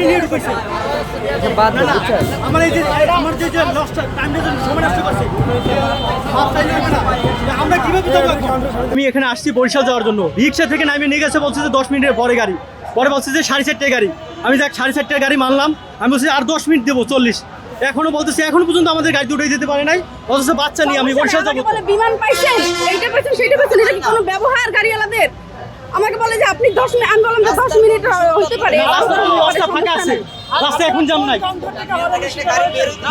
নিয়ে ঢুকেছে আমার এই যে আমার যে লসটা টাইমটা সময় নষ্ট করছে আমরা কিভাবে যাবো এখন? আমি এখানে আসছি বরিশাল যাওয়ার জন্য, রিক্সা থেকে নামিয়ে নিয়ে গেছে, বলছে যে 10 মিনিটের পরে গাড়ি, পরে বলছে যে 4:30টায় গাড়ি। আমি দেখ 4:30টায় গাড়ি মানলাম, আমি বলছি আর 10 মিনিট দেবো 40, এখনো বলতেছে এখনো পর্যন্ত আমাদের গাড়ি দুটোই যেতে পারে নাই, অথচ বাচ্চা নিয়ে আমি বরিশাল যাবো। বিমান পাইছেন, এইটা পাইছেন সেইটা পাইছেন, এটা কি কোনো ব্যবহার গাড়িওয়ালাদের? আমাকে বলে যে আপনি 10 মিনিট, আমি বললাম যে 10 মিনিট হতে পারে, রাস্তা ফাঁকা আছে, রাস্তা এখন জাম নাই।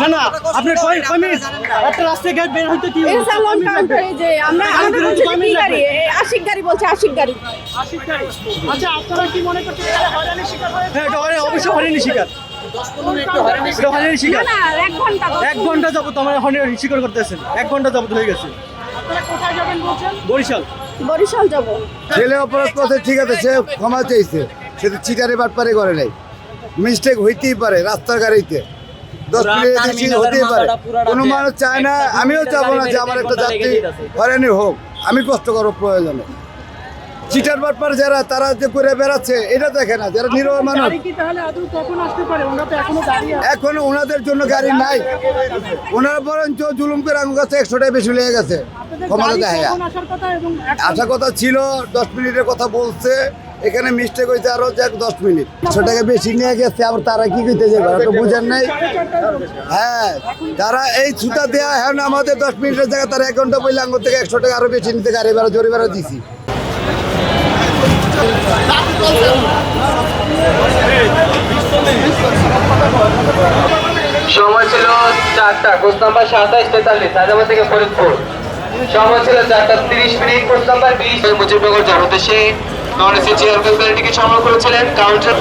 না না আপনি কয় মিনিট একটা রাস্তায় গাড়ি বের হইতে কি এই সালন কাউন্টারে যে আমরা আমাদের বলছে যে কি গাড়ি, আশিক গাড়ি বলছে, আশিক গাড়ি। আচ্ছা আপনারা কি মনে করছেন এটা হয়রানির শিকার হয়েছে? হ্যাঁ এটা অবশ্যই হয়রানির শিকার, এটা হয়রানির শিকার। না 1 ঘন্টা 1 ঘন্টা যাবত আমার হয়রানির শিকার করতেছেন, 1 ঘন্টা যাবত হয়ে গেছে। আপনারা কোথায় যাবেন বলছেন? বরিশাল। বরিশাল যাব। ছেলে অপরাধ করছে ঠিক আছে, সে ক্ষমা চাইছে, সে তো চিটারে বাটপারে করে নাই, মিস্টেক হইতেই পারে রাস্তার গাড়িতে, 10 মিনিট হতেই পারে। কোনো মানুষ চায় না, আমিও চাবো না যে আমার একটা যাত্রী হয়রানি হোক, আমি কষ্ট করব প্রয়োজনে। চিটার বাটপার যারা তারা যে করে বেড়াচ্ছে এটা দেখে না, যারা নিরহ মানুষ। এখন ওনাদের জন্য গাড়ি নাই, ওনারা বরঞ্চ জুলুম করে আমার কাছে 100 টাকা বেশি লেগে গেছে। ক্ষমতা দেখে আসার কথা ছিল, 10 মিনিটের কথা বলছে, এখানে মিস্টেক হয়েছে আরো 10 মিনিট, 100 টাকা বেশি নিয়ে গেছে। আবার তারা কি করতে যাবে তো বুঝেন নাই। হ্যাঁ তারা এই ছুতা দেওয়া এখন আমাদের 10 মিনিটের জায়গায় তারা 1 ঘন্টা বললে আঙ্গুর থেকে 100 টাকা আরো বেশি নিতে গাড়ি ভাড়া জোরে ভাড়া দিছি। সময় ছিল 4টা, কোচ নাম্বার 2743 হায়দ্রাবাদ থেকে ফরিদপুর। সময় ছিল 4:30, কোচ নাম্বার 20 মুজিবনগর যাওয়ার উদ্দেশ্যে নন এসি চেয়ার ফেসিলিটিকে সংগ্রহ করেছিলেন কাউন্টার।